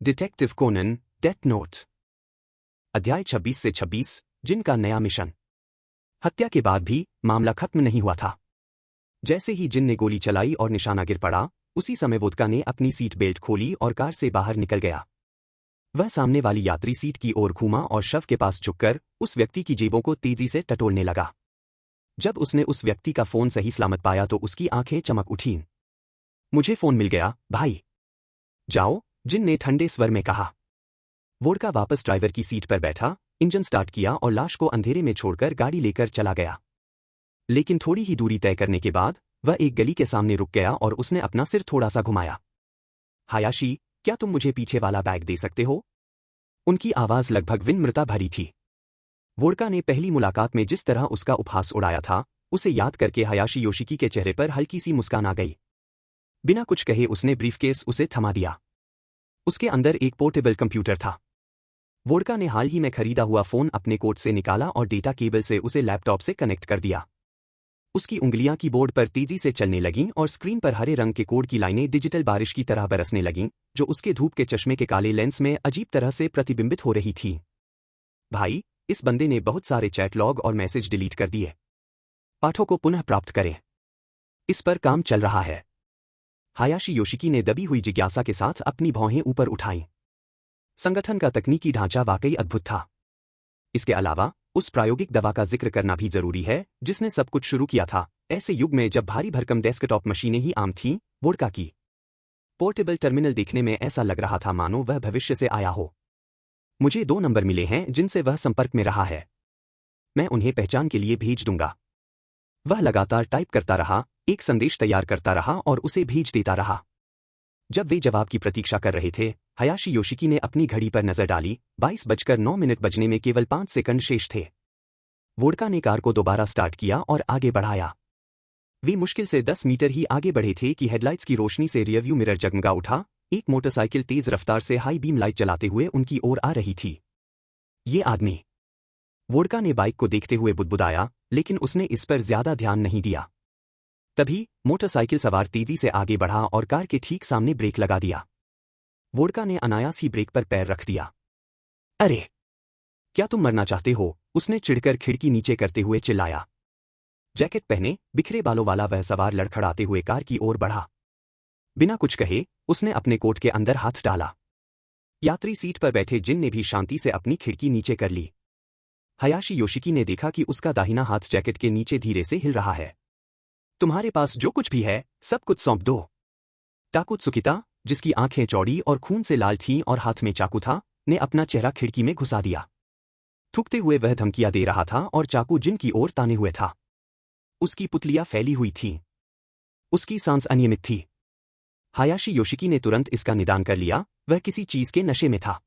Detective Conan, death note. अध्याय 26 से 26, जिन का नया मिशन। हत्या के बाद भी मामला खत्म नहीं हुआ था। जैसे ही जिन ने गोली चलाई और निशाना गिर पड़ा, उसी समय वोदका ने अपनी सीट बेल्ट खोली और कार से बाहर निकल गया। वह सामने वाली यात्री सीट की ओर घूमा और शव के पास झुककर उस व्यक्ति की जेबों को तेजी से टटोलने लगा। जब उसने उस व्यक्ति का फोन सही सलामत पाया तो उसकी आंखें चमक उठीं। मुझे फोन मिल गया, भाई। जाओ, जिन ने ठंडे स्वर में कहा। वोडका वापस ड्राइवर की सीट पर बैठा, इंजन स्टार्ट किया और लाश को अंधेरे में छोड़कर गाड़ी लेकर चला गया। लेकिन थोड़ी ही दूरी तय करने के बाद वह एक गली के सामने रुक गया और उसने अपना सिर थोड़ा सा घुमाया। हायाशी, क्या तुम मुझे पीछे वाला बैग दे सकते हो? उनकी आवाज लगभग विनम्रता भरी थी। वोडका ने पहली मुलाकात में जिस तरह उसका उपहास उड़ाया था, उसे याद करके हायाशी योशिकी के चेहरे पर हल्की सी मुस्कान आ गई। बिना कुछ कहे उसने ब्रीफकेस उसे थमा दिया। उसके अंदर एक पोर्टेबल कंप्यूटर था। वोडका ने हाल ही में खरीदा हुआ फोन अपने कोट से निकाला और डेटा केबल से उसे लैपटॉप से कनेक्ट कर दिया। उसकी उंगलियां कीबोर्ड पर तेजी से चलने लगीं और स्क्रीन पर हरे रंग के कोड की लाइनें डिजिटल बारिश की तरह बरसने लगीं, जो उसके धूप के चश्मे के काले लेंस में अजीब तरह से प्रतिबिंबित हो रही थीं। भाई, इस बंदे ने बहुत सारे चैट लॉग और मैसेज डिलीट कर दिए। पाठों को पुनः प्राप्त करें। इस पर काम चल रहा है। हायाशी योशिकी ने दबी हुई जिज्ञासा के साथ अपनी भौहें ऊपर उठाईं। संगठन का तकनीकी ढांचा वाकई अद्भुत था। इसके अलावा उस प्रायोगिक दवा का जिक्र करना भी जरूरी है जिसने सब कुछ शुरू किया था, ऐसे युग में जब भारी भरकम डेस्कटॉप मशीनें ही आम थीं। वोडका की पोर्टेबल टर्मिनल देखने में ऐसा लग रहा था मानो वह भविष्य से आया हो। मुझे 2 नंबर मिले हैं जिनसे वह संपर्क में रहा है। मैं उन्हें पहचान के लिए भेज दूंगा। वह लगातार टाइप करता रहा, एक संदेश तैयार करता रहा और उसे भेज देता रहा। जब वे जवाब की प्रतीक्षा कर रहे थे, हायाशी योशिकी ने अपनी घड़ी पर नजर डाली। 22:09 बजने में केवल 5 सेकंड शेष थे। वोडका ने कार को दोबारा स्टार्ट किया और आगे बढ़ाया। वे मुश्किल से 10 मीटर ही आगे बढ़े थे कि हेडलाइट्स की रोशनी से रियरव्यू मिरर जगमगा उठा। एक मोटरसाइकिल तेज रफ्तार से हाई बीम लाइट चलाते हुए उनकी ओर आ रही थी। ये आदमी। वोडका ने बाइक को देखते हुए बुदबुदाया, लेकिन उसने इस पर ज्यादा ध्यान नहीं दिया। तभी मोटरसाइकिल सवार तेजी से आगे बढ़ा और कार के ठीक सामने ब्रेक लगा दिया। वोडका ने अनायास ही ब्रेक पर पैर रख दिया। अरे, क्या तुम मरना चाहते हो? उसने चिढ़कर खिड़की नीचे करते हुए चिल्लाया। जैकेट पहने, बिखरे बालों वाला वह सवार लड़खड़ाते हुए कार की ओर बढ़ा। बिना कुछ कहे उसने अपने कोट के अंदर हाथ डाला। यात्री सीट पर बैठे जिन ने भी शांति से अपनी खिड़की नीचे कर ली। हायाशी योशिकी ने देखा कि उसका दाहिना हाथ जैकेट के नीचे धीरे से हिल रहा है। तुम्हारे पास जो कुछ भी है, सब कुछ सौंप दो। टाकुत्सुकिता, जिसकी आंखें चौड़ी और खून से लाल थीं और हाथ में चाकू था, ने अपना चेहरा खिड़की में घुसा दिया। थूकते हुए वह धमकियां दे रहा था और चाकू जिन की ओर ताने हुए था। उसकी पुतलियां फैली हुई थीं। उसकी सांस अनियमित थी। हायाशी योशिकी ने तुरंत इसका निदान कर लिया, वह किसी चीज के नशे में था।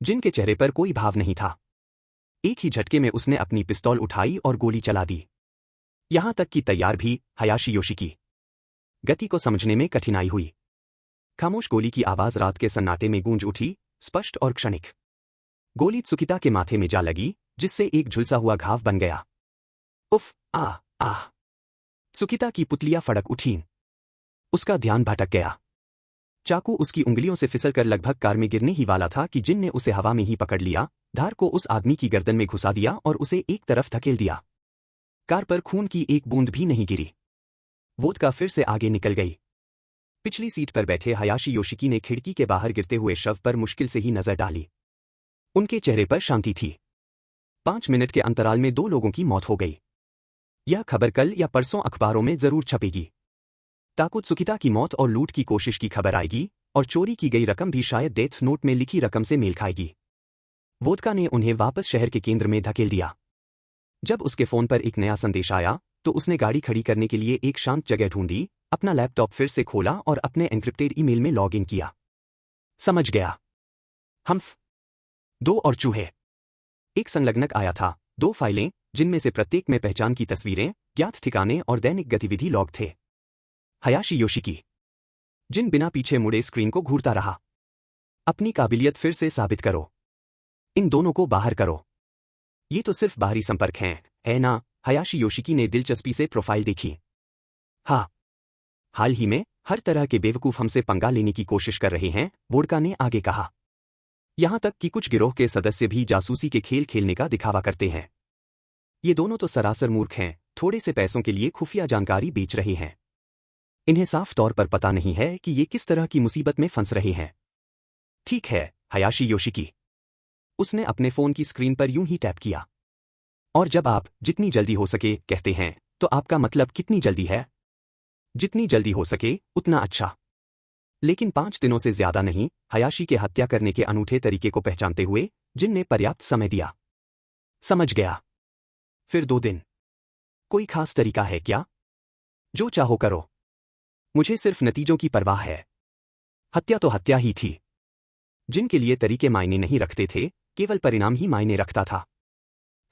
जिन के चेहरे पर कोई भाव नहीं था। एक ही झटके में उसने अपनी पिस्तौल उठाई और गोली चला दी। यहां तक कि तैयार भी, हायाशी योशिकी। गति को समझने में कठिनाई हुई। खामोश गोली की आवाज रात के सन्नाटे में गूंज उठी, स्पष्ट और क्षणिक। गोली त्सुकिता के माथे में जा लगी, जिससे एक झुलसा हुआ घाव बन गया। उफ, आह, आह। त्सुकिता की पुतलियां फड़क उठीं। उसका ध्यान भटक गया। चाकू उसकी उंगलियों से फिसलकर लगभग कार में गिरने ही वाला था कि जिन ने उसे हवा में ही पकड़ लिया, धार को उस आदमी की गर्दन में घुसा दिया और उसे एक तरफ धकेल दिया। कार पर खून की एक बूंद भी नहीं गिरी। वोदका फिर से आगे निकल गई। पिछली सीट पर बैठे हायाशी योशिकी ने खिड़की के बाहर गिरते हुए शव पर मुश्किल से ही नजर डाली। उनके चेहरे पर शांति थी। 5 मिनट के अंतराल में 2 लोगों की मौत हो गई। यह खबर कल या परसों अखबारों में जरूर छपेगी। टाकुत्सुकिता की मौत और लूट की कोशिश की खबर आएगी, और चोरी की गई रकम भी शायद डेथ नोट में लिखी रकम से मेल खाएगी। वोदका ने उन्हें वापस शहर के केंद्र में धकेल दिया। जब उसके फोन पर एक नया संदेश आया, तो उसने गाड़ी खड़ी करने के लिए एक शांत जगह ढूंढी, अपना लैपटॉप फिर से खोला और अपने एन्क्रिप्टेड ईमेल में लॉग इन किया। समझ गया। हम्फ। 2 और चूहे। एक संलग्नक आया था, 2 फाइलें, जिनमें से प्रत्येक में पहचान की तस्वीरें, ज्ञात ठिकाने और दैनिक गतिविधि लॉग थे। हायाशी योशिकी। जिन बिना पीछे मुड़े स्क्रीन को घूरता रहा। अपनी काबिलियत फिर से साबित करो। इन दोनों को बाहर करो। ये तो सिर्फ बाहरी संपर्क हैं, है ना? हायाशी योशिकी ने दिलचस्पी से प्रोफाइल देखी। हाँ। हाल ही में हर तरह के बेवकूफ हमसे पंगा लेने की कोशिश कर रहे हैं, वोडका ने आगे कहा। यहां तक कि कुछ गिरोह के सदस्य भी जासूसी के खेल खेलने का दिखावा करते हैं। ये दोनों तो सरासर मूर्ख हैं, थोड़े से पैसों के लिए खुफिया जानकारी बेच रहे हैं। इन्हें साफ तौर पर पता नहीं है कि ये किस तरह की मुसीबत में फंस रहे हैं। ठीक है, हयाशी योशिकी। उसने अपने फोन की स्क्रीन पर यूं ही टैप किया। और जब आप जितनी जल्दी हो सके कहते हैं, तो आपका मतलब कितनी जल्दी है? जितनी जल्दी हो सके उतना अच्छा। लेकिन 5 दिनों से ज्यादा नहीं, हयाशी के हत्या करने के अनूठे तरीके को पहचानते हुए जिन ने पर्याप्त समय दिया। समझ गया। फिर 2 दिन। कोई खास तरीका है क्या? जो चाहो करो। मुझे सिर्फ नतीजों की परवाह है। हत्या तो हत्या ही थी। जिनके लिए तरीके मायने नहीं रखते थे, केवल परिणाम ही मायने रखता था।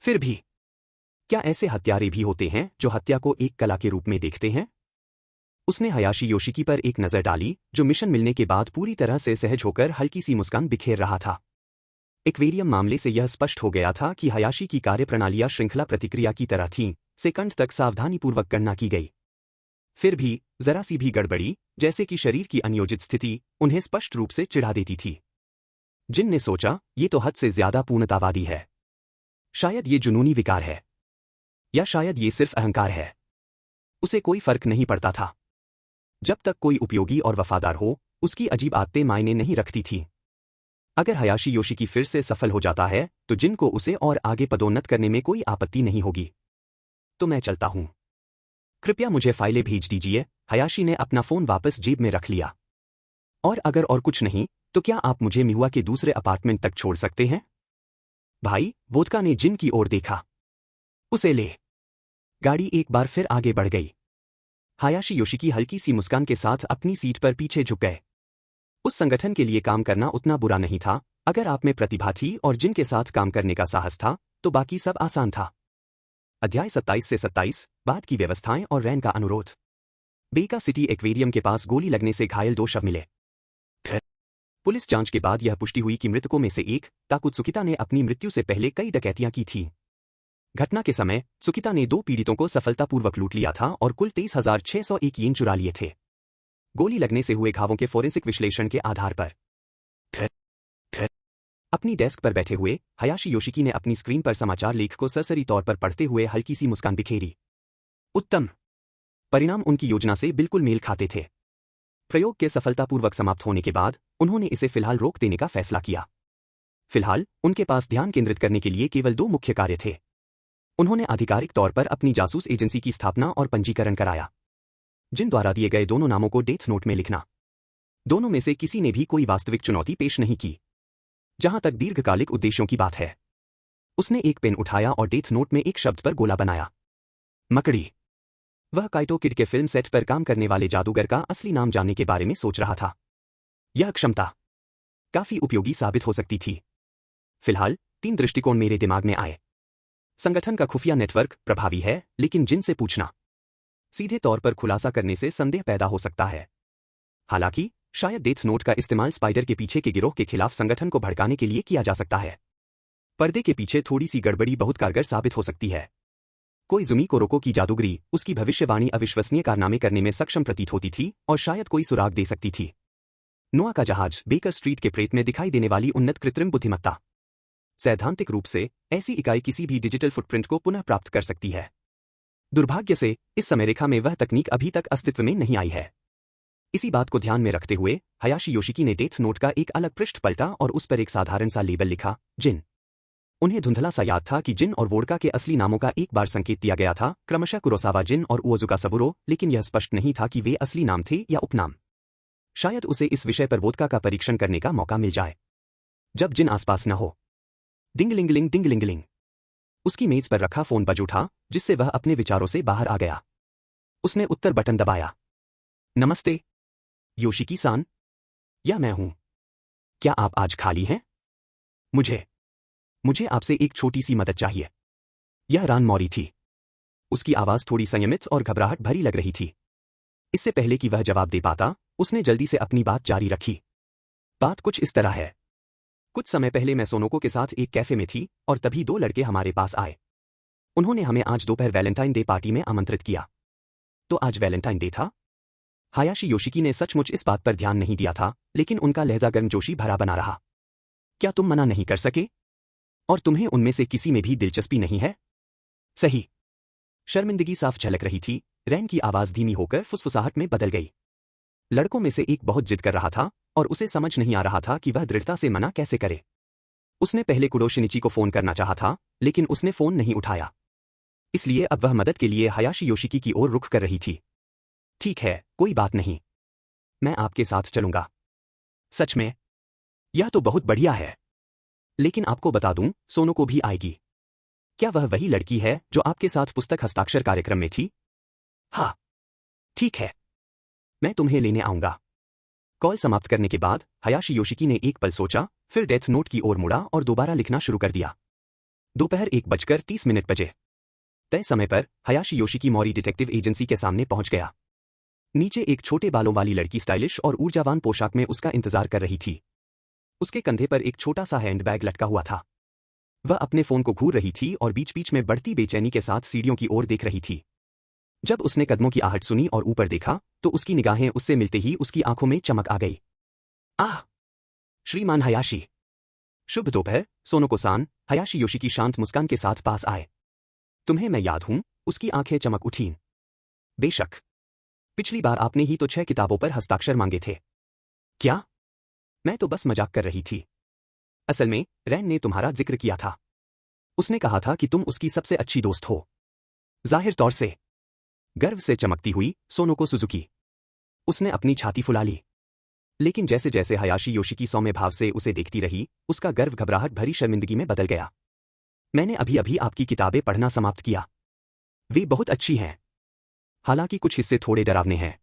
फिर भी क्या ऐसे हत्यारे भी होते हैं जो हत्या को एक कला के रूप में देखते हैं? उसने हयाशी योशिकी पर एक नजर डाली, जो मिशन मिलने के बाद पूरी तरह से सहज होकर हल्की सी मुस्कान बिखेर रहा था। एक्वेरियम मामले से यह स्पष्ट हो गया था कि हयाशी की कार्यप्रणालियां श्रृंखला प्रतिक्रिया की तरह थीं, सेकंड तक सावधानीपूर्वक गणना की गई। फिर भी जरा सी भी गड़बड़ी, जैसे कि शरीर की अनियोजित स्थिति, उन्हें स्पष्ट रूप से चिढ़ा देती थी। जिन ने सोचा, ये तो हद से ज्यादा पूर्णतावादी है। शायद ये जुनूनी विकार है, या शायद ये सिर्फ अहंकार है। उसे कोई फर्क नहीं पड़ता था। जब तक कोई उपयोगी और वफादार हो, उसकी अजीब आदतें मायने नहीं रखती थीं। अगर हयाशी योशिकी फिर से सफल हो जाता है, तो जिन को उसे और आगे पदोन्नत करने में कोई आपत्ति नहीं होगी। तो मैं चलता हूं। कृपया मुझे फाइलें भेज दीजिए। हयाशी ने अपना फोन वापस जेब में रख लिया। और अगर और कुछ नहीं, तो क्या आप मुझे मिहुआ के दूसरे अपार्टमेंट तक छोड़ सकते हैं? भाई, वोदका ने जिन की ओर देखा। उसे ले। गाड़ी एक बार फिर आगे बढ़ गई। हयाशी योशिकी हल्की सी मुस्कान के साथ अपनी सीट पर पीछे झुक गए। उस संगठन के लिए काम करना उतना बुरा नहीं था। अगर आप में प्रतिभा थी और जिनके साथ काम करने का साहस था, तो बाकी सब आसान था। अध्याय 27 से 27, बाद की व्यवस्थाएं और रैन का अनुरोध। बेका सिटी एक्वेरियम के पास गोली लगने से घायल 2 शव मिले। पुलिस जांच के बाद यह पुष्टि हुई कि मृतकों में से एक, ताकुत्सुकिता ने अपनी मृत्यु से पहले कई डकैतियां की थीं। घटना के समय सुकिता ने 2 पीड़ितों को सफलतापूर्वक लूट लिया था और कुल 23,601 येन चुरा लिए थे। गोली लगने से हुए घावों के फोरेंसिक विश्लेषण के आधार पर। अपनी डेस्क पर बैठे हुए हयाशी योशिकी ने अपनी स्क्रीन पर समाचार लेख को सरसरी तौर पर पढ़ते हुए हल्की सी मुस्कान बिखेरी। उत्तम। परिणाम उनकी योजना से बिल्कुल मेल खाते थे। प्रयोग के सफलतापूर्वक समाप्त होने के बाद उन्होंने इसे फिलहाल रोक देने का फैसला किया। फिलहाल उनके पास ध्यान केंद्रित करने के लिए केवल 2 मुख्य कार्य थे। उन्होंने आधिकारिक तौर पर अपनी जासूस एजेंसी की स्थापना और पंजीकरण कराया। जिन द्वारा दिए गए दोनों नामों को डेथ नोट में लिखना। दोनों में से किसी ने भी कोई वास्तविक चुनौती पेश नहीं की। जहां तक दीर्घकालिक उद्देश्यों की बात है, उसने एक पेन उठाया और डेथ नोट में एक शब्द पर गोला बनाया। मकड़ी। वह काइटो किड के फिल्म सेट पर काम करने वाले जादूगर का असली नाम जानने के बारे में सोच रहा था। यह क्षमता काफी उपयोगी साबित हो सकती थी। फिलहाल 3 दृष्टिकोण मेरे दिमाग में आए। संगठन का खुफिया नेटवर्क प्रभावी है, लेकिन जिनसे पूछना सीधे तौर पर खुलासा करने से संदेह पैदा हो सकता है। हालांकि शायद डेथ नोट का इस्तेमाल स्पाइडर के पीछे के गिरोह के खिलाफ संगठन को भड़काने के लिए किया जा सकता है। पर्दे के पीछे थोड़ी सी गड़बड़ी बहुत कारगर साबित हो सकती है। कोई जुमी कोरोको की जादूगरी उसकी भविष्यवाणी अविश्वसनीय कारनामे करने में सक्षम प्रतीत होती थी और शायद कोई सुराग दे सकती थी। नोआ का जहाज बेकर स्ट्रीट के प्रेत में दिखाई देने वाली उन्नत कृत्रिम बुद्धिमत्ता। सैद्धांतिक रूप से ऐसी इकाई किसी भी डिजिटल फुटप्रिंट को पुनः प्राप्त कर सकती है। दुर्भाग्य से इस समय रेखा में वह तकनीक अभी तक अस्तित्व में नहीं आई है। इसी बात को ध्यान में रखते हुए हयाशी योशिकी ने डेथ नोट का एक अलग पृष्ठ पलटा और उस पर एक साधारण सा लेबल लिखा, जिन। उन्हें धुंधला सा याद था कि जिन और वोडका के असली नामों का एक बार संकेत दिया गया था, क्रमशः कुरोसावा जिन और उओजुका सबुरो, लेकिन यह स्पष्ट नहीं था कि वे असली नाम थे या उपनाम। शायद उसे इस विषय पर वोदका का परीक्षण करने का मौका मिल जाए जब जिन आसपास न हो। डिंगलिंगलिंग डिंगलिंगलिंग। उसकी मेज पर रखा फोन बज उठा, जिससे वह अपने विचारों से बाहर आ गया। उसने उत्तर बटन दबाया। नमस्ते योशिकी सान, यह मैं हूं। क्या आप आज खाली हैं? मुझे आपसे एक छोटी सी मदद चाहिए। यह रान मौरी थी। उसकी आवाज थोड़ी संयमित और घबराहट भरी लग रही थी। इससे पहले कि वह जवाब दे पाता, उसने जल्दी से अपनी बात जारी रखी। बात कुछ इस तरह है। कुछ समय पहले मैं सोनोको के साथ एक कैफे में थी और तभी 2 लड़के हमारे पास आए। उन्होंने हमें आज दोपहर वैलेंटाइन डे पार्टी में आमंत्रित किया। तो आज वैलेंटाइन डे था? हायाशी योशिकी ने सचमुच इस बात पर ध्यान नहीं दिया था, लेकिन उनका लहजा गर्मजोशी भरा बना रहा। क्या तुम मना नहीं कर सके? और तुम्हें उनमें से किसी में भी दिलचस्पी नहीं है? सही। शर्मिंदगी साफ झलक रही थी। रैन की आवाज धीमी होकर फुसफुसाहट में बदल गई। लड़कों में से एक बहुत जिद कर रहा था और उसे समझ नहीं आ रहा था कि वह दृढ़ता से मना कैसे करे। उसने पहले कुडोशिनिची को फोन करना चाहा था, लेकिन उसने फोन नहीं उठाया। इसलिए अब वह मदद के लिए हायाशी योशिकी की ओर रुख कर रही थी। ठीक है, कोई बात नहीं। मैं आपके साथ चलूंगा। सच में? यह तो बहुत बढ़िया है। लेकिन आपको बता दूं, सोनको भी आएगी। क्या वह वही लड़की है जो आपके साथ पुस्तक हस्ताक्षर कार्यक्रम में थी? हाँ। ठीक है, मैं तुम्हें लेने आऊंगा। कॉल समाप्त करने के बाद हायाशी योशिकी ने एक पल सोचा, फिर डेथ नोट की ओर मुड़ा और दोबारा लिखना शुरू कर दिया। दोपहर 1:30 बजे। तय समय पर हायाशी योशिकी मौरी डिटेक्टिव एजेंसी के सामने पहुंच गया। नीचे एक छोटे बालों वाली लड़की स्टाइलिश और ऊर्जावान पोशाक में उसका इंतजार कर रही थी। उसके कंधे पर एक छोटा सा हैंडबैग लटका हुआ था। वह अपने फोन को घूर रही थी और बीच बीच में बढ़ती बेचैनी के साथ सीढ़ियों की ओर देख रही थी। जब उसने कदमों की आहट सुनी और ऊपर देखा, तो उसकी निगाहें उससे मिलते ही उसकी आंखों में चमक आ गई। आह! श्रीमान हायाशी। शुभ दोपहर, सोनको-सान। हायाशी योशिकी शांत मुस्कान के साथ पास आए। तुम्हें मैं याद हूं? उसकी आंखें चमक उठीं। बेशक। पिछली बार आपने ही तो 6 किताबों पर हस्ताक्षर मांगे थे। क्या? मैं तो बस मजाक कर रही थी। असल में रैन ने तुम्हारा जिक्र किया था। उसने कहा था कि तुम उसकी सबसे अच्छी दोस्त हो। जाहिर तौर से। गर्व से चमकती हुई सोनको सुजुकी। उसने अपनी छाती फुला ली। लेकिन जैसे जैसे हायाशी योशिकी सौम्य भाव से उसे देखती रही, उसका गर्व घबराहट भरी शर्मिंदगी में बदल गया। मैंने अभी अभी आपकी किताबें पढ़ना समाप्त किया। वे बहुत अच्छी हैं। हालांकि कुछ हिस्से थोड़े डरावने हैं।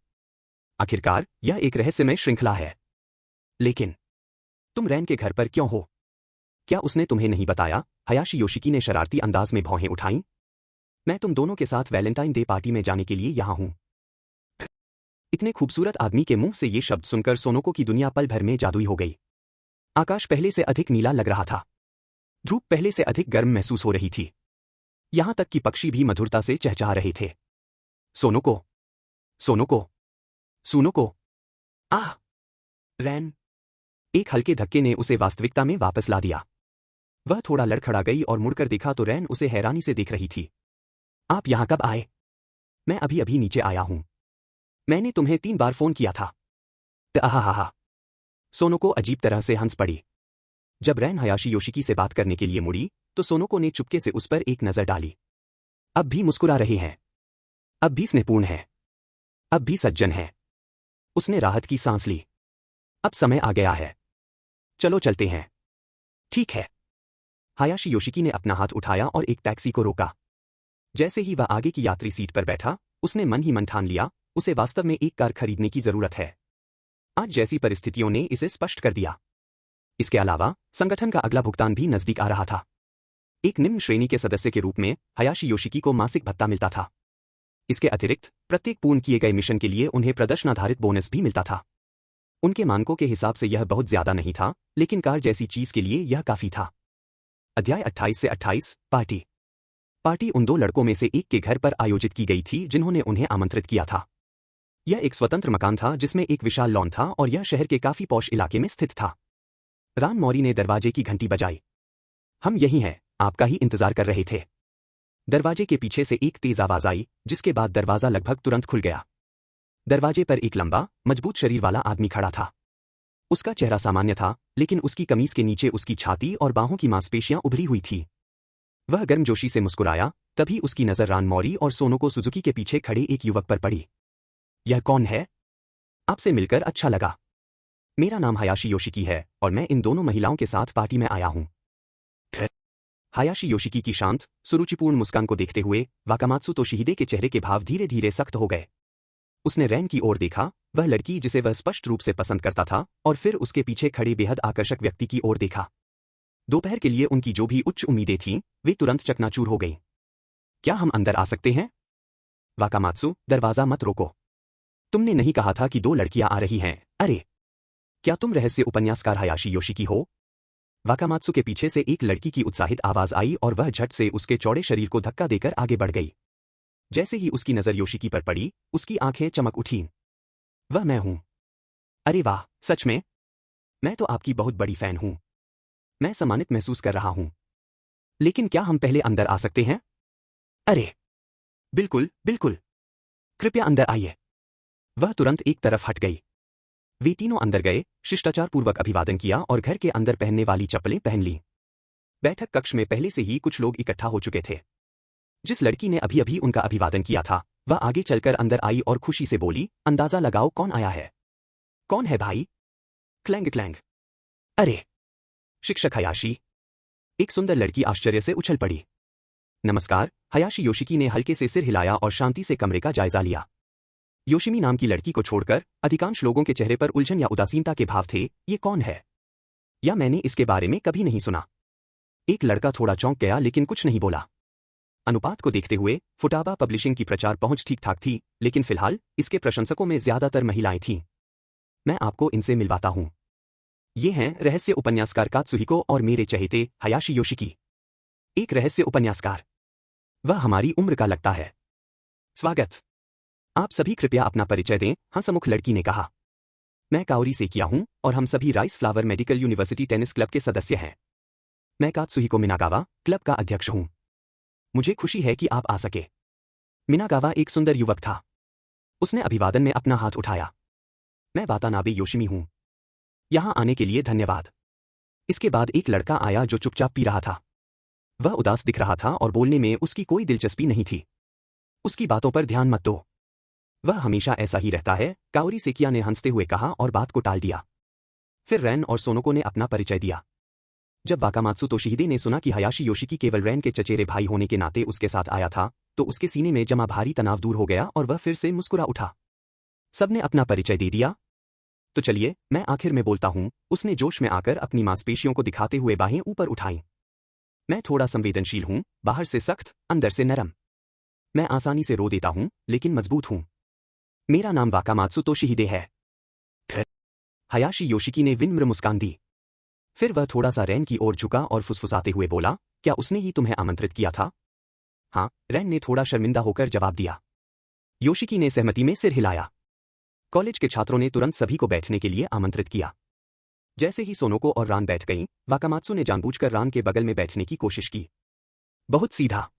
आखिरकार यह एक रहस्यमय श्रृंखला है। लेकिन तुम रैन के घर पर क्यों हो? क्या उसने तुम्हें नहीं बताया? हायाशी योशिकी ने शरारती अंदाज में भौहें उठाईं। मैं तुम दोनों के साथ वैलेंटाइन डे पार्टी में जाने के लिए यहां हूं। इतने खूबसूरत आदमी के मुंह से ये शब्द सुनकर सोनको की दुनिया पल भर में जादुई हो गई। आकाश पहले से अधिक नीला लग रहा था। धूप पहले से अधिक गर्म महसूस हो रही थी। यहां तक कि पक्षी भी मधुरता से चहचहा रहे थे। सोनको, सोनको, सुनोको। आह! रैन। एक हल्के धक्के ने उसे वास्तविकता में वापस ला दिया। वह थोड़ा लड़खड़ा गई और मुड़कर देखा तो रैन उसे हैरानी से देख रही थी। आप यहां कब आए? मैं अभी अभी नीचे आया हूं। मैंने तुम्हें 3 बार फोन किया था। आहा। सोनको अजीब तरह से हंस पड़ी। जब रैन हायाशी योशिकी से बात करने के लिए मुड़ी, तो सोनको ने चुपके से उस पर एक नजर डाली। अब भी मुस्कुरा रहे हैं। अब भी स्नेहपूर्ण है। अब भी सज्जन है। उसने राहत की सांस ली। अब समय आ गया है। चलो चलते हैं। ठीक है। हायाशी योशिकी ने अपना हाथ उठाया और एक टैक्सी को रोका। जैसे ही वह आगे की यात्री सीट पर बैठा, उसने मन ही मन ठान लिया, उसे वास्तव में एक कार खरीदने की जरूरत है। आज जैसी परिस्थितियों ने इसे स्पष्ट कर दिया। इसके अलावा संगठन का अगला भुगतान भी नजदीक आ रहा था। एक निम्न श्रेणी के सदस्य के रूप में हायाशी योशिकी को मासिक भत्ता मिलता था। इसके अतिरिक्त प्रत्येक पूर्ण किए गए मिशन के लिए उन्हें प्रदर्शन आधारित बोनस भी मिलता था। उनके मानकों के हिसाब से यह बहुत ज्यादा नहीं था, लेकिन कार जैसी चीज के लिए यह काफी था। अध्याय 28 से 28। पार्टी उन 2 लड़कों में से एक के घर पर आयोजित की गई थी जिन्होंने उन्हें आमंत्रित किया था। यह एक स्वतंत्र मकान था जिसमें एक विशाल लॉन था और यह शहर के काफी पॉश इलाके में स्थित था। रान मौरी ने दरवाजे की घंटी बजाई। हम यही हैं, आपका ही इंतजार कर रहे थे। दरवाजे के पीछे से एक तेज आवाज आई, जिसके बाद दरवाजा लगभग तुरंत खुल गया। दरवाजे पर एक लंबा, मजबूत शरीर वाला आदमी खड़ा था। उसका चेहरा सामान्य था, लेकिन उसकी कमीज के नीचे उसकी छाती और बाहों की मांसपेशियां उभरी हुई थी। वह गर्मजोशी से मुस्कुराया, तभी उसकी नजर रान मौरी और सोनको सुजुकी के पीछे खड़े एक युवक पर पड़ी। यह कौन है? आपसे मिलकर अच्छा लगा। मेरा नाम हायाशी योशिकी है और मैं इन दोनों महिलाओं के साथ पार्टी में आया हूं। हायाशी योशिकी की शांत, सुरुचिपूर्ण मुस्कान को देखते हुए वाकामात्सु तोशिहिदे के चेहरे के भाव धीरे धीरे सख्त हो गए। उसने रैन की ओर देखा, वह लड़की जिसे वह स्पष्ट रूप से पसंद करता था, और फिर उसके पीछे खड़े बेहद आकर्षक व्यक्ति की ओर देखा। दोपहर के लिए उनकी जो भी उच्च उम्मीदें थीं, वे तुरंत चकनाचूर हो गईं। क्या हम अंदर आ सकते हैं? वाकामात्सु, दरवाजा मत रोको। तुमने नहीं कहा था कि 2 लड़कियां आ रही हैं? अरे, क्या तुम रहस्य उपन्यासकार हायाशी योशिकी हो? वाकामात्सु के पीछे से एक लड़की की उत्साहित आवाज आई और वह झट से उसके चौड़े शरीर को धक्का देकर आगे बढ़ गई। जैसे ही उसकी नजर योशिकी पर पड़ी, उसकी आंखें चमक उठीं। वह मैं हूं। अरे वाह, सच में? मैं तो आपकी बहुत बड़ी फैन हूं। मैं सम्मानित महसूस कर रहा हूं। लेकिन क्या हम पहले अंदर आ सकते हैं? अरे बिल्कुल बिल्कुल, कृपया अंदर आइए। वह तुरंत एक तरफ हट गई। वे तीनों अंदर गए, शिष्टाचारपूर्वक अभिवादन किया और घर के अंदर पहनने वाली चप्पलें पहन लीं। बैठक कक्ष में पहले से ही कुछ लोग इकट्ठा हो चुके थे। जिस लड़की ने अभी अभी उनका अभिवादन किया था, वह आगे चलकर अंदर आई और खुशी से बोली, अंदाजा लगाओ कौन आया है। कौन है भाई? Clang clang. अरे शिक्षक हयाशी। एक सुंदर लड़की आश्चर्य से उछल पड़ी। नमस्कार, हयाशी योशिकी ने हल्के से सिर हिलाया और शांति से कमरे का जायजा लिया। योशिमी नाम की लड़की को छोड़कर अधिकांश लोगों के चेहरे पर उलझन या उदासीनता के भाव थे। ये कौन है? या मैंने इसके बारे में कभी नहीं सुना। एक लड़का थोड़ा चौंक गया लेकिन कुछ नहीं बोला। अनुपात को देखते हुए फुटाबा पब्लिशिंग की प्रचार पहुंच ठीक ठाक थी, लेकिन फिलहाल इसके प्रशंसकों में ज्यादातर महिलाएं थीं। मैं आपको इनसे मिलवाता हूं। ये हैं रहस्य उपन्यासकार कात्सुहिको और मेरे चहेते हयाशी योशिकी। एक रहस्य उपन्यासकार। वह हमारी उम्र का लगता है। स्वागत। आप सभी कृपया अपना परिचय दें, हंसमुख लड़की ने कहा। मैं काओरी सेकिया हूं और हम सभी rice flour medical university tennis club के सदस्य हैं। मैं कात्सुहिको मिनागावा, क्लब का अध्यक्ष हूं। मुझे खुशी है कि आप आ सके। मिनागावा एक सुंदर युवक था। उसने अभिवादन में अपना हाथ उठाया। मैं वातानाबे योशिमी हूं। यहां आने के लिए धन्यवाद। इसके बाद एक लड़का आया जो चुपचाप पी रहा था। वह उदास दिख रहा था और बोलने में उसकी कोई दिलचस्पी नहीं थी। उसकी बातों पर ध्यान मत दो। वह हमेशा ऐसा ही रहता है, काओरी सेकिया ने हंसते हुए कहा और बात को टाल दिया। फिर रैन और सोनोको ने अपना परिचय दिया। जब वाकामात्सु तोशिहिदे ने सुना कि हयाशी योशिकी केवल रैन के चचेरे भाई होने के नाते उसके साथ आया था, तो उसके सीने में जमा भारी तनाव दूर हो गया और वह फिर से मुस्कुरा उठा। सबने अपना परिचय दे दिया? तो चलिए, मैं आखिर में बोलता हूं, उसने जोश में आकर अपनी मांसपेशियों को दिखाते हुए बाहें ऊपर उठाईं। मैं थोड़ा संवेदनशील हूं, बाहर से सख्त, अंदर से नरम। मैं आसानी से रो देता हूं, लेकिन मजबूत हूं। मेरा नाम वाकामात्सु तोशिहिदे है। हयाशी योशिकी ने विनम्र मुस्कान दी। फिर वह थोड़ा सा रैन की ओर झुका और फुसफुसाते हुए बोला, क्या उसने ही तुम्हें आमंत्रित किया था? हाँ, रैन ने थोड़ा शर्मिंदा होकर जवाब दिया। योशिकी ने सहमति में सिर हिलाया। कॉलेज के छात्रों ने तुरंत सभी को बैठने के लिए आमंत्रित किया। जैसे ही सोनोको और रान बैठ गईं, वाकामात्सु ने जानबूझकर रान के बगल में बैठने की कोशिश की। बहुत सीधा।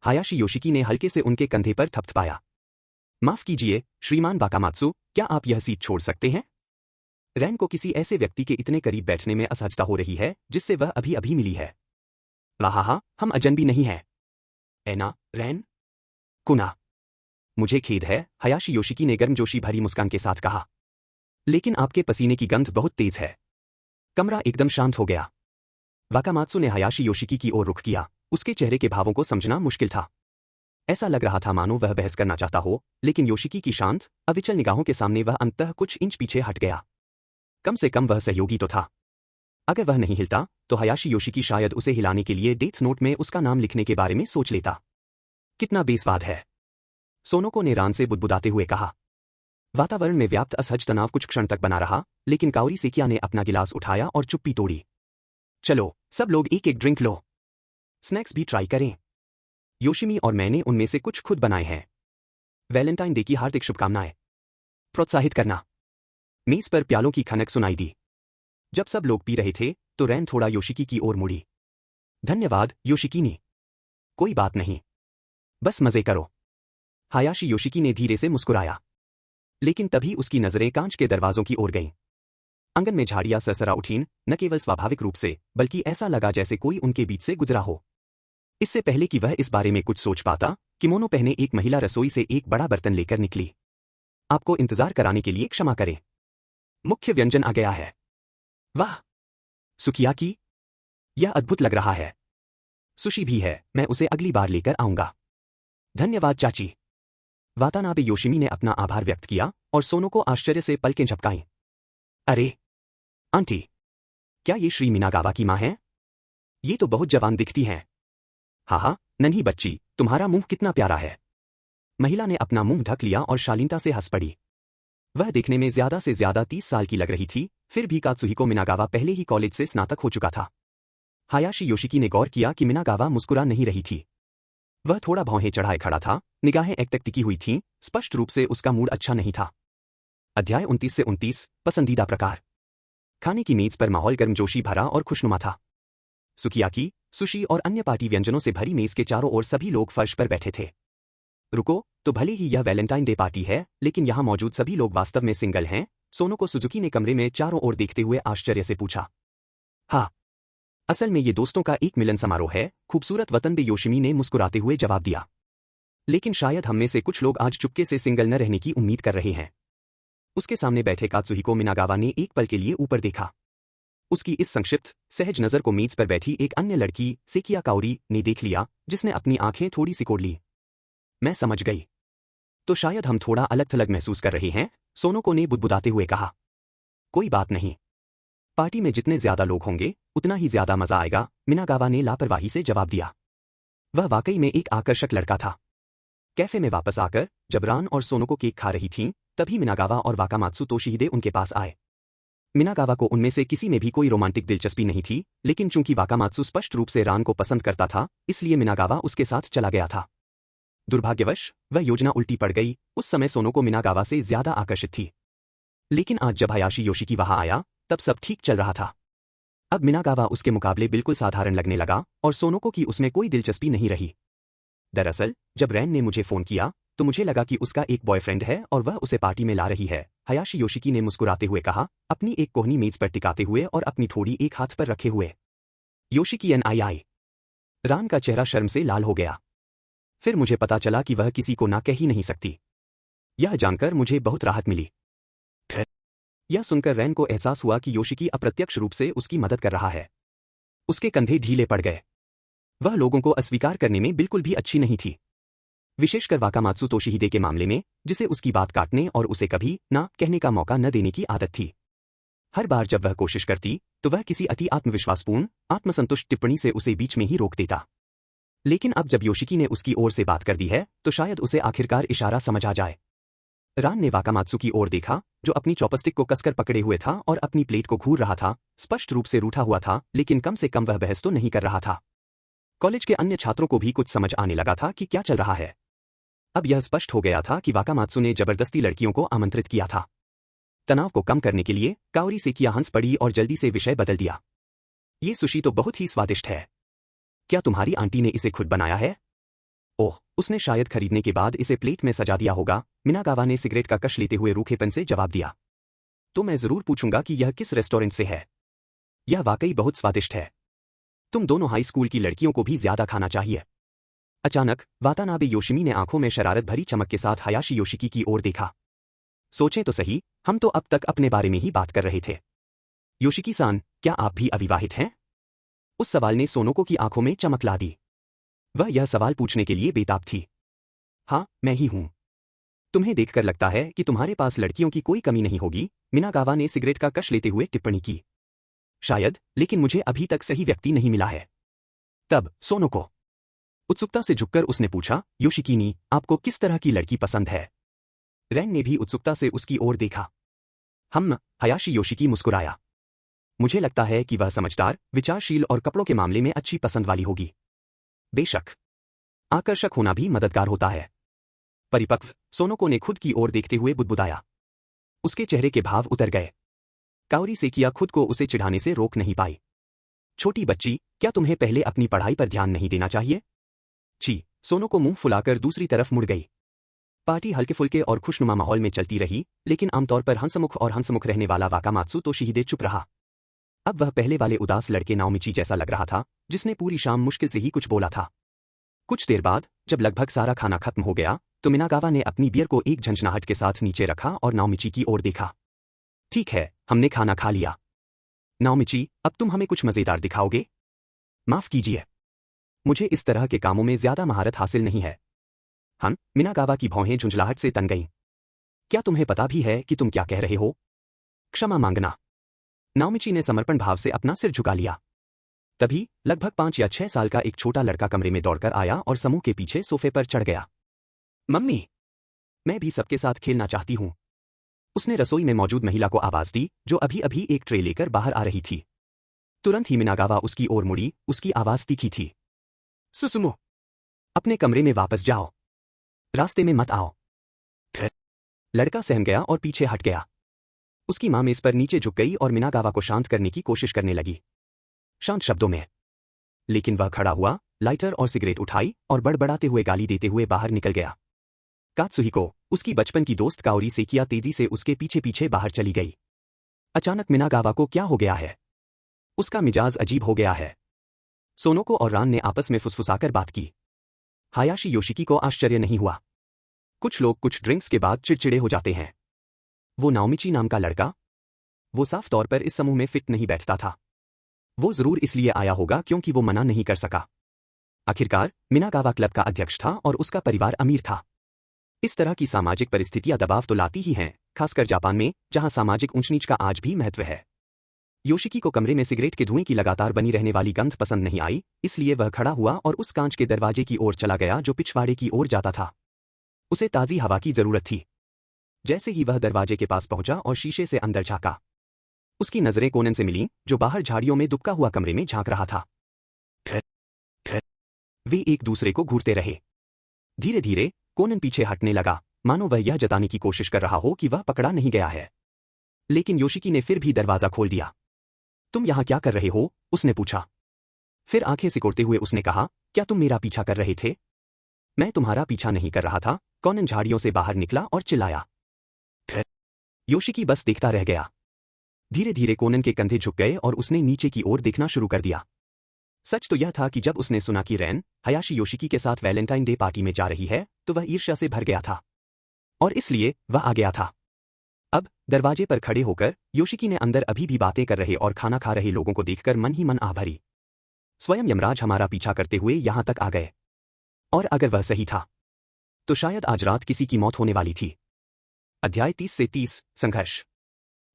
हयाशी योशिकी ने हल्के से उनके कंधे पर थपथपाया। माफ कीजिए, श्रीमान वाकामात्सु, क्या आप यह सीट छोड़ सकते हैं? रैन को किसी ऐसे व्यक्ति के इतने करीब बैठने में असहजता हो रही है जिससे वह अभी अभी मिली है। लाहा, हम अजनबी नहीं हैं। ऐना, रैन? कुना। मुझे खेद है, हयाशी योशिकी ने गर्मजोशी भरी मुस्कान के साथ कहा। लेकिन आपके पसीने की गंध बहुत तेज है। कमरा एकदम शांत हो गया। वाकामात्सु ने हयाशी योशिकी की ओर रुख किया। उसके चेहरे के भावों को समझना मुश्किल था। ऐसा लग रहा था मानो वह बहस करना चाहता हो, लेकिन योशिकी की शांत, अविचल निगाहों के सामने वह अंततः कुछ इंच पीछे हट गया। कम से कम वह सहयोगी तो था। अगर वह नहीं हिलता, तो हयाशी योशिकी शायद उसे हिलाने के लिए डेथ नोट में उसका नाम लिखने के बारे में सोच लेता। कितना बेस्वाद है, सोनोको ने रान से बुदबुदाते हुए कहा। वातावरण में व्याप्त असहज तनाव कुछ क्षण तक बना रहा, लेकिन काओरी सेकिया ने अपना गिलास उठाया और चुप्पी तोड़ी। चलो, सब लोग एक एक ड्रिंक लो। स्नैक्स भी ट्राई करें। योशिमी और मैंने उनमें से कुछ खुद बनाए हैं। वैलेंटाइन डे की हार्दिक शुभकामनाएं। प्रोत्साहित करना। मेज पर प्यालों की खनक सुनाई दी। जब सब लोग पी रहे थे, तो रैन थोड़ा योशिकी की ओर मुड़ी। धन्यवाद, योशिकीनी। कोई बात नहीं। बस मजे करो। हयाशी योशिकी ने धीरे से मुस्कुराया। लेकिन तभी उसकी नजरें कांच के दरवाजों की ओर गईं। आंगन में झाड़ियां सरसरा उठीं, न केवल स्वाभाविक रूप से, बल्कि ऐसा लगा जैसे कोई उनके बीच से गुजरा हो। इससे पहले कि वह इस बारे में कुछ सोच पाता, किमोनो पहने एक महिला रसोई से एक बड़ा बर्तन लेकर निकली। आपको इंतजार कराने के लिए क्षमा करें। मुख्य व्यंजन आ गया है। वाह, सुकियाकी? यह अद्भुत लग रहा है। सुशी भी है, मैं उसे अगली बार लेकर आऊंगा। धन्यवाद चाची। वातानाबे योशिमी ने अपना आभार व्यक्त किया और सोनोको आश्चर्य से पलकें झपकाईं। अरे आंटी, क्या ये श्री मिनागावा की मां है? ये तो बहुत जवान दिखती हैं। हाँ, नन्ही बच्ची, तुम्हारा मुंह कितना प्यारा है। महिला ने अपना मुंह ढक लिया और शालीनता से हंस पड़ी। वह देखने में ज्यादा से ज्यादा 30 साल की लग रही थी, फिर भी कात्सुहिको मिनागावा पहले ही कॉलेज से स्नातक हो चुका था। हयाशी योशिकी ने गौर किया कि मिनागावा मुस्कुरा नहीं रही थी। वह थोड़ा भौहें चढ़ाए खड़ा था, निगाहें एकटक टिकी हुई थीं, स्पष्ट रूप से उसका मूड अच्छा नहीं था। अध्याय 29 से 29 पसंदीदा प्रकार। खाने की मेज पर माहौल गर्मजोशी भरा और खुशनुमा था। सुकियाकी, सुशी और अन्य पार्टी व्यंजनों से भरी मेज के चारों ओर सभी लोग फर्श पर बैठे थे। रुको, तो भले ही यह वैलेंटाइन डे पार्टी है, लेकिन यहाँ मौजूद सभी लोग वास्तव में सिंगल हैं? सोनुको सुजुकी ने कमरे में चारों ओर देखते हुए आश्चर्य से पूछा। हाँ, असल में ये दोस्तों का एक मिलन समारोह है, खूबसूरत वतन बे योशिमी ने मुस्कुराते हुए जवाब दिया। लेकिन शायद हम में से कुछ लोग आज चुपके से सिंगल न रहने की उम्मीद कर रहे हैं। उसके सामने बैठे कात्सुहिको मिनागावा ने एक पल के लिए ऊपर देखा। उसकी इस संक्षिप्त सहज नजर को मेज पर बैठी एक अन्य लड़की सेकिया काओरी ने देख लिया, जिसने अपनी आंखें थोड़ी सिकोड़ ली। मैं समझ गई। तो शायद हम थोड़ा अलग थलग महसूस कर रहे हैं, सोनुको ने बुदबुदाते हुए कहा। कोई बात नहीं, पार्टी में जितने ज्यादा लोग होंगे उतना ही ज्यादा मजा आएगा, मिनागावा ने लापरवाही से जवाब दिया। वह वाकई में एक आकर्षक लड़का था। कैफे में वापस आकर जब रान और सोनुको केक खा रही थीं, तभी मिनागावा और वाकामात्सु तोशिहिदे उनके पास आए। मिनागावा को उनमें से किसी में भी कोई रोमांटिक दिलचस्पी नहीं थी, लेकिन चूंकि वाकामात्सु स्पष्ट रूप से रान को पसंद करता था, इसलिए मिनागावा उसके साथ चला गया था। दुर्भाग्यवश वह योजना उल्टी पड़ गई। उस समय सोनुको मिनागावा से ज्यादा आकर्षित थी। लेकिन आज जब हायाशी योशिकी वहां आया, तब सब ठीक चल रहा था। अब मिनागावा उसके मुकाबले बिल्कुल साधारण लगने लगा और सोनुको की उसमें कोई दिलचस्पी नहीं रही। दरअसल जब रैन ने मुझे फोन किया तो मुझे लगा कि उसका एक बॉयफ्रेंड है और वह उसे पार्टी में ला रही है, हायाशी योशिकी ने मुस्कुराते हुए कहा, अपनी एक कोहनी मेज पर टिकाते हुए और अपनी ठोड़ी एक हाथ पर रखे हुए। Yoshiki NII. रान का चेहरा शर्म से लाल हो गया। फिर मुझे पता चला कि वह किसी को ना कह ही नहीं सकती। यह जानकर मुझे बहुत राहत मिली। यह सुनकर रैन को एहसास हुआ कि योशिकी अप्रत्यक्ष रूप से उसकी मदद कर रहा है। उसके कंधे ढीले पड़ गए। वह लोगों को अस्वीकार करने में बिल्कुल भी अच्छी नहीं थी, विशेषकर वाकामात्सु तोशिहिदे के मामले में, जिसे उसकी बात काटने और उसे कभी ना कहने का मौका न देने की आदत थी। हर बार जब वह कोशिश करती तो वह किसी अति आत्मविश्वासपूर्ण, आत्मसंतुष्ट टिप्पणी से उसे बीच में ही रोक देता। लेकिन अब जब योशिकी ने उसकी ओर से बात कर दी है, तो शायद उसे आखिरकार इशारा समझ आ जाए। रान ने वाकामात्सु की ओर देखा, जो अपनी चॉपस्टिक को कसकर पकड़े हुए था और अपनी प्लेट को घूर रहा था। स्पष्ट रूप से रूठा हुआ था, लेकिन कम से कम वह बहस तो नहीं कर रहा था। कॉलेज के अन्य छात्रों को भी कुछ समझ आने लगा था कि क्या चल रहा है। अब यह स्पष्ट हो गया था कि वाकामात्सु ने जबरदस्ती लड़कियों को आमंत्रित किया था। तनाव को कम करने के लिए काओरी सेकिया हंस पड़ी और जल्दी से विषय बदल दिया। ये सुशी तो बहुत ही स्वादिष्ट है। क्या तुम्हारी आंटी ने इसे खुद बनाया है? ओह, उसने शायद खरीदने के बाद इसे प्लेट में सजा दिया होगा, मिनागावा ने सिगरेट का कश लेते हुए रूखेपन से जवाब दिया। तो मैं जरूर पूछूंगा कि यह किस रेस्टोरेंट से है। यह वाकई बहुत स्वादिष्ट है। तुम दोनों हाई स्कूल की लड़कियों को भी ज्यादा खाना चाहिए। अचानक वातानाबे योशिमी ने आंखों में शरारत भरी चमक के साथ हायाशी योशिकी की ओर देखा। सोचें तो सही, हम तो अब तक अपने बारे में ही बात कर रहे थे। योशिकी-सान, क्या आप भी अविवाहित हैं? उस सवाल ने सोनुको की आंखों में चमक ला दी। वह यह सवाल पूछने के लिए बेताब थी। हाँ, मैं ही हूं। तुम्हें देखकर लगता है कि तुम्हारे पास लड़कियों की कोई कमी नहीं होगी, मिनागावा ने सिगरेट का कश लेते हुए टिप्पणी की। शायद, लेकिन मुझे अभी तक सही व्यक्ति नहीं मिला है। तब सोनुको उत्सुकता से झुककर उसने पूछा, योशिकीनी, आपको किस तरह की लड़की पसंद है? रैन ने भी उत्सुकता से उसकी ओर देखा। हायाशी योशिकी मुस्कुराया। मुझे लगता है कि वह समझदार, विचारशील और कपड़ों के मामले में अच्छी पसंद वाली होगी। बेशक, आकर्षक होना भी मददगार होता है। परिपक्व, सोनुको ने खुद की ओर देखते हुए बुदबुदाया। उसके चेहरे के भाव उतर गए। काओरी सेकिया खुद को उसे चिढ़ाने से रोक नहीं पाई। छोटी बच्ची, क्या तुम्हें पहले अपनी पढ़ाई पर ध्यान नहीं देना चाहिए? छी, सोनुको मुंह फुलाकर दूसरी तरफ मुड़ गई। पार्टी हल्के फुल्के और खुशनुमा माहौल में चलती रही, लेकिन आमतौर पर हंसमुख रहने वाला वाकामात्सु तोशिहिदे चुप रहा। अब वह पहले वाले उदास लड़के नाओमिची जैसा लग रहा था, जिसने पूरी शाम मुश्किल से ही कुछ बोला था। कुछ देर बाद, जब लगभग सारा खाना खत्म हो गया, तो मिनागावा ने अपनी बियर को एक झंझनाहट के साथ नीचे रखा और नाओमिची की ओर देखा। ठीक है, हमने खाना खा लिया। नाओमिची, अब तुम हमें कुछ मजेदार दिखाओगे? माफ कीजिए, मुझे इस तरह के कामों में ज्यादा महारत हासिल नहीं है। मिनागावा की भौहें झुंझलाहट से तन गईं। क्या तुम्हें पता भी है कि तुम क्या कह रहे हो? क्षमा मांगना। नाओमिची ने समर्पण भाव से अपना सिर झुका लिया। तभी लगभग 5 या 6 साल का एक छोटा लड़का कमरे में दौड़कर आया और समूह के पीछे सोफे पर चढ़ गया। मम्मी, मैं भी सबके साथ खेलना चाहती हूं। उसने रसोई में मौजूद महिला को आवाज दी, जो अभी अभी एक ट्रे लेकर बाहर आ रही थी। तुरंत ही मिनागावा उसकी ओर मुड़ी, उसकी आवाज तीखी थी। सुसुमो, अपने कमरे में वापस जाओ। रास्ते में मत आओ। लड़का सहम गया और पीछे हट गया। उसकी मां मेज पर नीचे झुक गई और मिनागावा को शांत करने की कोशिश करने लगी, शांत शब्दों में। लेकिन वह खड़ा हुआ, लाइटर और सिगरेट उठाई और बड़बड़ाते हुए गाली देते हुए बाहर निकल गया। कात्सुहिको, उसकी बचपन की दोस्त काओरी सेकिया तेजी से उसके पीछे पीछे बाहर चली गई। अचानक मिनागावा को क्या हो गया है? उसका मिजाज अजीब हो गया है। सोनोको और रान ने आपस में फुसफुसाकर बात की। हायाशी योशिकी को आश्चर्य नहीं हुआ। कुछ लोग कुछ ड्रिंक्स के बाद चिड़चिड़े हो जाते हैं। वो नाओमिची नाम का लड़का? वो साफ तौर पर इस समूह में फिट नहीं बैठता था। वो जरूर इसलिए आया होगा क्योंकि वो मना नहीं कर सका। आखिरकार मिनागावा क्लब का अध्यक्ष था और उसका परिवार अमीर था। इस तरह की सामाजिक परिस्थितियां दबाव तो लाती ही हैं, खासकर जापान में, जहां सामाजिक ऊंच नीच का आज भी महत्व है। योशिकी को कमरे में सिगरेट के धुएं की लगातार बनी रहने वाली गंध पसंद नहीं आई, इसलिए वह खड़ा हुआ और उस कांच के दरवाजे की ओर चला गया जो पिछवाड़े की ओर जाता था। उसे ताजी हवा की जरूरत थी। जैसे ही वह दरवाजे के पास पहुंचा और शीशे से अंदर झांका, उसकी नजरें कोनन से मिलीं, जो बाहर झाड़ियों में दुबका हुआ कमरे में झांक रहा था। फिर वे एक दूसरे को घूरते रहे। धीरे धीरे कोनन पीछे हटने लगा, मानो वह यह जताने की कोशिश कर रहा हो कि वह पकड़ा नहीं गया है। लेकिन योशिकी ने फिर भी दरवाजा खोल दिया। तुम यहां क्या कर रहे हो? उसने पूछा। फिर आंखें सिकोड़ते हुए उसने कहा, क्या तुम मेरा पीछा कर रहे थे? मैं तुम्हारा पीछा नहीं कर रहा था। कोनन झाड़ियों से बाहर निकला और चिल्लाया। फिर योशिकी बस देखता रह गया। धीरे धीरे कोनन के कंधे झुक गए और उसने नीचे की ओर देखना शुरू कर दिया। सच तो यह था कि जब उसने सुना कि रैन हायाशी योशिकी के साथ वैलेंटाइन डे पार्टी में जा रही है, तो वह ईर्ष्या से भर गया था और इसलिए वह आ गया था। अब दरवाजे पर खड़े होकर योशिकी ने अंदर अभी भी बातें कर रहे और खाना खा रहे लोगों को देखकर मन ही मन आह भरी। स्वयं यमराज हमारा पीछा करते हुए यहां तक आ गए। और अगर वह सही था तो शायद आज रात किसी की मौत होने वाली थी। अध्याय 30 से 30 संघर्ष।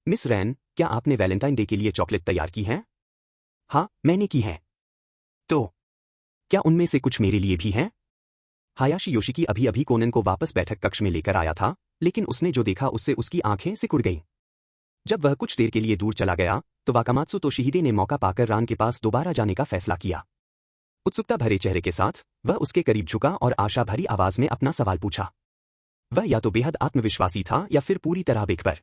मिस रैन, क्या आपने वैलेंटाइन डे के लिए चॉकलेट तैयार की हैं? हाँ, मैंने की हैं। तो क्या उनमें से कुछ मेरे लिए भी हैं? हायाशी योशिकी अभी अभी कोनन को वापस बैठक कक्ष में लेकर आया था, लेकिन उसने जो देखा उससे उसकी आंखें सिकुड़ गईं। जब वह कुछ देर के लिए दूर चला गया, तो वाकामात्सु तोशिहिदे ने मौका पाकर रान के पास दोबारा जाने का फैसला किया। उत्सुकता भरे चेहरे के साथ वह उसके करीब झुका और आशा भरी आवाज में अपना सवाल पूछा। वह या तो बेहद आत्मविश्वासी था या फिर पूरी तरह बेखबर।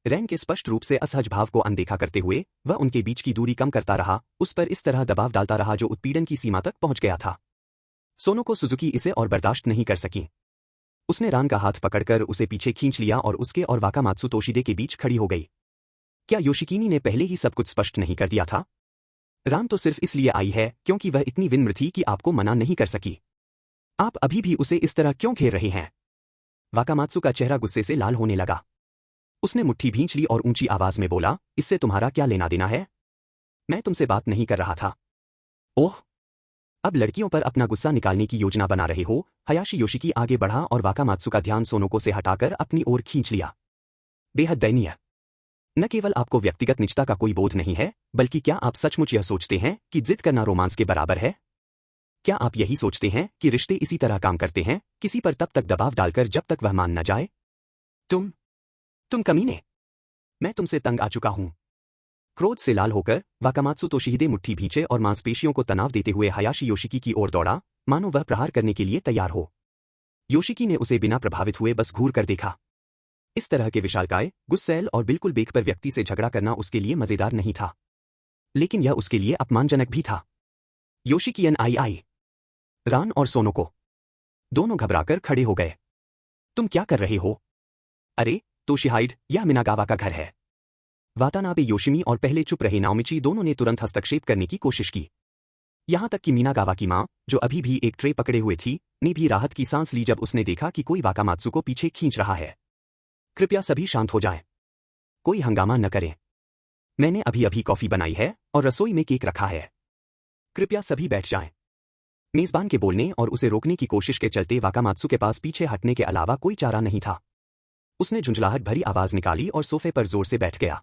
रैन के स्पष्ट रूप से असहज भाव को अनदेखा करते हुए वह उनके बीच की दूरी कम करता रहा, उस पर इस तरह दबाव डालता रहा जो उत्पीड़न की सीमा तक पहुंच गया था। सोनोको सुजुकी इसे और बर्दाश्त नहीं कर सकी। उसने रान का हाथ पकड़कर उसे पीछे खींच लिया और उसके और वाकामात्सु तोशिदे के बीच खड़ी हो गई। क्या योशिकीनी ने पहले ही सब कुछ स्पष्ट नहीं कर दिया था? रान तो सिर्फ इसलिए आई है क्योंकि वह इतनी विनम्र थी कि आपको मना नहीं कर सकी। आप अभी भी उसे इस तरह क्यों घेर रहे हैं? वाकामात्सु का चेहरा गुस्से से लाल होने लगा। उसने मुट्ठी भींच ली और ऊंची आवाज में बोला, इससे तुम्हारा क्या लेना देना है? मैं तुमसे बात नहीं कर रहा था। ओह, अब लड़कियों पर अपना गुस्सा निकालने की योजना बना रहे हो? हायाशी योशिकी आगे बढ़ा और वाकामात्सु का ध्यान सोनोको से हटाकर अपनी ओर खींच लिया। बेहद दयनीय। न केवल आपको व्यक्तिगत निजता का कोई बोध नहीं है, बल्कि क्या आप सचमुच यह सोचते हैं कि जिद करना रोमांस के बराबर है? क्या आप यही सोचते हैं कि रिश्ते इसी तरह काम करते हैं, किसी पर तब तक दबाव डालकर जब तक वह मान न जाए? तुम कमीने! मैं तुमसे तंग आ चुका हूं। क्रोध से लाल होकर वाकामात्सु तोशिहिदे मुट्ठी भींचे और मांसपेशियों को तनाव देते हुए हायाशी योशिकी की ओर दौड़ा, मानो वह प्रहार करने के लिए तैयार हो। योशिकी ने उसे बिना प्रभावित हुए बस घूर कर देखा। इस तरह के विशालकाय, गुस्सैल और बिल्कुल बेखबर व्यक्ति से झगड़ा करना उसके लिए मजेदार नहीं था, लेकिन यह उसके लिए अपमानजनक भी था। योशिकीयन आई। रान और सोनोको दोनों घबराकर खड़े हो गए। तुम क्या कर रहे हो? अरे तोशिहाइड, यह मिनागावा का घर है। वातानाबे योशिमी और पहले चुप रहे नाओमिची दोनों ने तुरंत हस्तक्षेप करने की कोशिश की। यहां तक कि मिनागावा की मां, जो अभी भी एक ट्रे पकड़े हुए थी, ने भी राहत की सांस ली जब उसने देखा कि कोई वाकामात्सु को पीछे खींच रहा है। कृपया सभी शांत हो जाएं। कोई हंगामा न करें। मैंने अभी अभी कॉफी बनाई है और रसोई में केक रखा है। कृपया सभी बैठ जाएं। मेजबान के बोलने और उसे रोकने की कोशिश के चलते वाकामात्सु के पास पीछे हटने के अलावा कोई चारा नहीं था। उसने झुंझलाहट भरी आवाज निकाली और सोफे पर जोर से बैठ गया।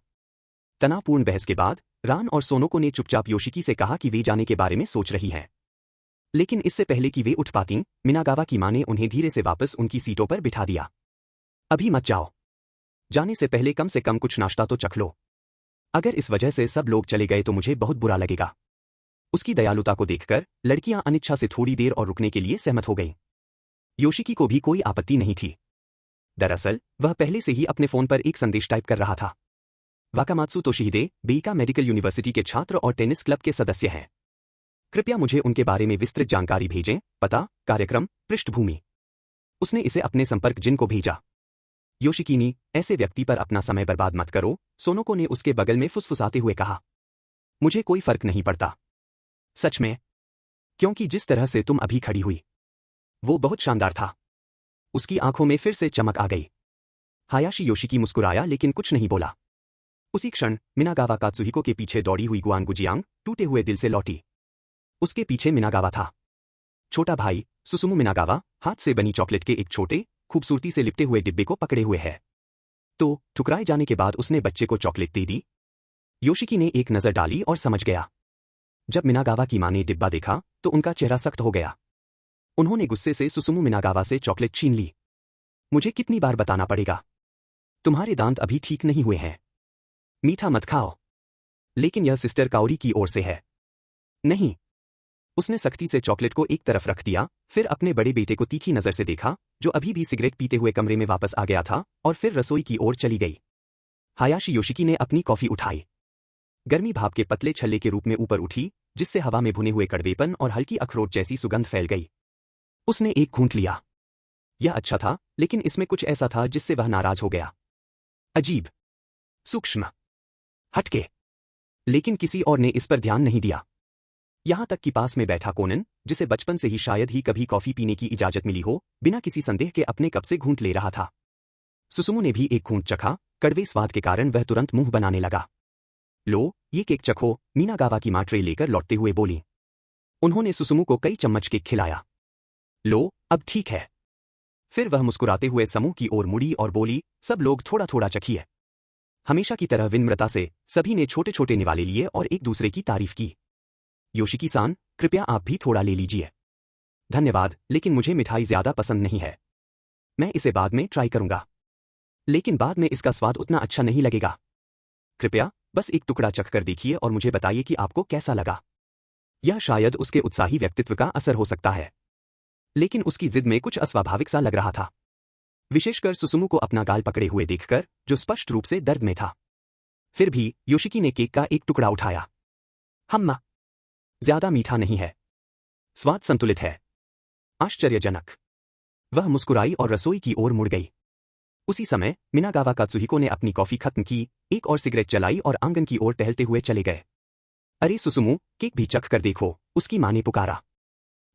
तनावपूर्ण बहस के बाद रान और सोनोको ने चुपचाप योशिकी से कहा कि वे जाने के बारे में सोच रही हैं। लेकिन इससे पहले कि वे उठ पातीं, मिनागावा की मां ने उन्हें धीरे से वापस उनकी सीटों पर बिठा दिया। अभी मत जाओ। जाने से पहले कम से कम कुछ नाश्ता तो चख लो। अगर इस वजह से सब लोग चले गए तो मुझे बहुत बुरा लगेगा। उसकी दयालुता को देखकर लड़कियां अनिच्छा से थोड़ी देर और रुकने के लिए सहमत हो गईं। योशिकी को भी कोई आपत्ति नहीं थी। दरअसल वह पहले से ही अपने फोन पर एक संदेश टाइप कर रहा था। वाकामात्सु तोशिहिदे बेइका मेडिकल यूनिवर्सिटी के छात्र और टेनिस क्लब के सदस्य हैं। कृपया मुझे उनके बारे में विस्तृत जानकारी भेजें, पता, कार्यक्रम, पृष्ठभूमि। उसने इसे अपने संपर्क जिन को भेजा। योशिकीनी, ऐसे व्यक्ति पर अपना समय बर्बाद मत करो, सोनोको ने उसके बगल में फुसफुसाते हुए कहा। मुझे कोई फर्क नहीं पड़ता। सच में? क्योंकि जिस तरह से तुम अभी खड़ी हुई, वो बहुत शानदार था। उसकी आंखों में फिर से चमक आ गई। हायाशी योशिकी मुस्कुराया लेकिन कुछ नहीं बोला। उसी क्षण मिनागावा कात्सुहिको के पीछे दौड़ी हुई गुआन गुजियांग टूटे हुए दिल से लौटी। उसके पीछे मिनागावा था। छोटा भाई सुसुमु मिनागावा हाथ से बनी चॉकलेट के एक छोटे, खूबसूरती से लिपटे हुए डिब्बे को पकड़े हुए है। तो ठुकराए जाने के बाद उसने बच्चे को चॉकलेट दे दी। योशिकी ने एक नजर डाली और समझ गया। जब मिनागावा की मां ने डिब्बा देखा तो उनका चेहरा सख्त हो गया। उन्होंने गुस्से से सुसुमु मिनागावा से चॉकलेट छीन ली। मुझे कितनी बार बताना पड़ेगा? तुम्हारे दांत अभी ठीक नहीं हुए हैं। मीठा मत खाओ। लेकिन यह सिस्टर काओरी की ओर से है। नहीं। उसने सख्ती से चॉकलेट को एक तरफ रख दिया, फिर अपने बड़े बेटे को तीखी नजर से देखा, जो अभी भी सिगरेट पीते हुए कमरे में वापस आ गया था, और फिर रसोई की ओर चली गई। हायाशी योशिकी ने अपनी कॉफी उठाई। गर्मी भाप के पतले छल्ले के रूप में ऊपर उठी, जिससे हवा में भुने हुए कड़वेपन और हल्की अखरोट जैसी सुगंध फैल गई। उसने एक घूंट लिया। यह अच्छा था, लेकिन इसमें कुछ ऐसा था जिससे वह नाराज हो गया। अजीब, सूक्ष्म, हटके। लेकिन किसी और ने इस पर ध्यान नहीं दिया। यहां तक कि पास में बैठा कोनन, जिसे बचपन से ही शायद ही कभी कॉफी पीने की इजाजत मिली हो, बिना किसी संदेह के अपने कप से घूंट ले रहा था। सुसुमु ने भी एक घूंट चखा, कड़वे स्वाद के कारण वह तुरंत मुंह बनाने लगा। लो, ये केक चखो, मिनागावा की मां ट्रे लेकर लौटते हुए बोली। उन्होंने सुसुमु को कई चम्मच केक खिलाया। लो, अब ठीक है। फिर वह मुस्कुराते हुए समूह की ओर मुड़ी और बोली, सब लोग थोड़ा थोड़ा चखिए। हमेशा की तरह विनम्रता से सभी ने छोटे छोटे निवाले लिए और एक दूसरे की तारीफ की। योशिकी-सान, कृपया आप भी थोड़ा ले लीजिए। धन्यवाद, लेकिन मुझे मिठाई ज्यादा पसंद नहीं है। मैं इसे बाद में ट्राई करूंगा। लेकिन बाद में इसका स्वाद उतना अच्छा नहीं लगेगा। कृपया बस एक टुकड़ा चखकर देखिए और मुझे बताइए कि आपको कैसा लगा। यह शायद उसके उत्साही व्यक्तित्व का असर हो सकता है, लेकिन उसकी जिद में कुछ अस्वाभाविक सा लग रहा था। विशेषकर सुसुमु को अपना गाल पकड़े हुए देखकर, जो स्पष्ट रूप से दर्द में था। फिर भी योशिकी ने केक का एक टुकड़ा उठाया। हम्मा, ज्यादा मीठा नहीं है। स्वाद संतुलित है। आश्चर्यजनक। वह मुस्कुराई और रसोई की ओर मुड़ गई। उसी समय मिनागावा कात्सुहिको ने अपनी कॉफी खत्म की, एक और सिगरेट जलाई और आंगन की ओर टहलते हुए चले गए। अरे सुसुमु, केक भी चख कर देखो, उसकी मां ने पुकारा।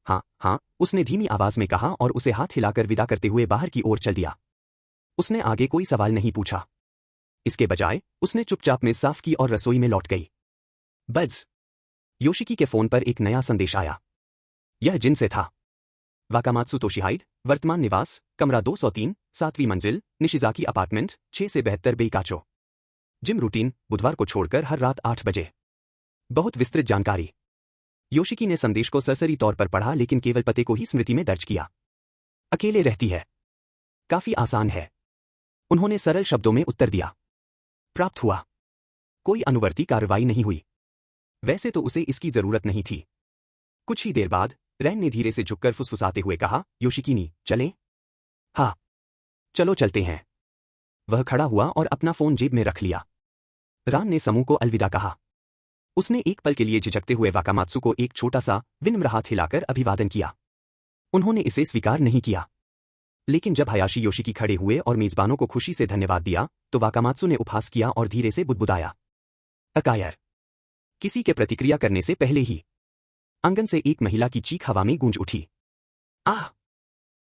हाँ हाँ, उसने धीमी आवाज में कहा और उसे हाथ हिलाकर विदा करते हुए बाहर की ओर चल दिया। उसने आगे कोई सवाल नहीं पूछा। इसके बजाय उसने चुपचाप में साफ की और रसोई में लौट गई। बज़। योशिकी के फोन पर एक नया संदेश आया। यह जिन से था। वाकामात्सु तोशिहाइड, वर्तमान निवास, कमरा 203, 7वीं मंजिल, निशिजाकी अपार्टमेंट, 6 से 72 बेइकाचो। जिम रूटीन, बुधवार को छोड़कर हर रात 8 बजे। बहुत विस्तृत जानकारी। योशिकी ने संदेश को सरसरी तौर पर पढ़ा लेकिन केवल पते को ही स्मृति में दर्ज किया। अकेले रहती है। काफी आसान है। उन्होंने सरल शब्दों में उत्तर दिया। प्राप्त हुआ। कोई अनुवर्ती कार्रवाई नहीं हुई। वैसे तो उसे इसकी जरूरत नहीं थी। कुछ ही देर बाद रैन ने धीरे से झुककर फुसफुसाते हुए कहा, योशिकीनी, चलें? हाँ, चलो चलते हैं। वह खड़ा हुआ और अपना फोन जेब में रख लिया। रान ने समूह को अलविदा कहा। उसने एक पल के लिए झिझकते हुए वाकामात्सु को एक छोटा सा विनम्र हाथ हिलाकर अभिवादन किया। उन्होंने इसे स्वीकार नहीं किया। लेकिन जब हायाशी योशिकी खड़े हुए और मेजबानों को खुशी से धन्यवाद दिया, तो वाकामात्सु ने उपहास किया और धीरे से बुदबुदाया। अकायर। किसी के प्रतिक्रिया करने से पहले ही आंगन से एक महिला की चीख हवा में गूंज उठी। आह!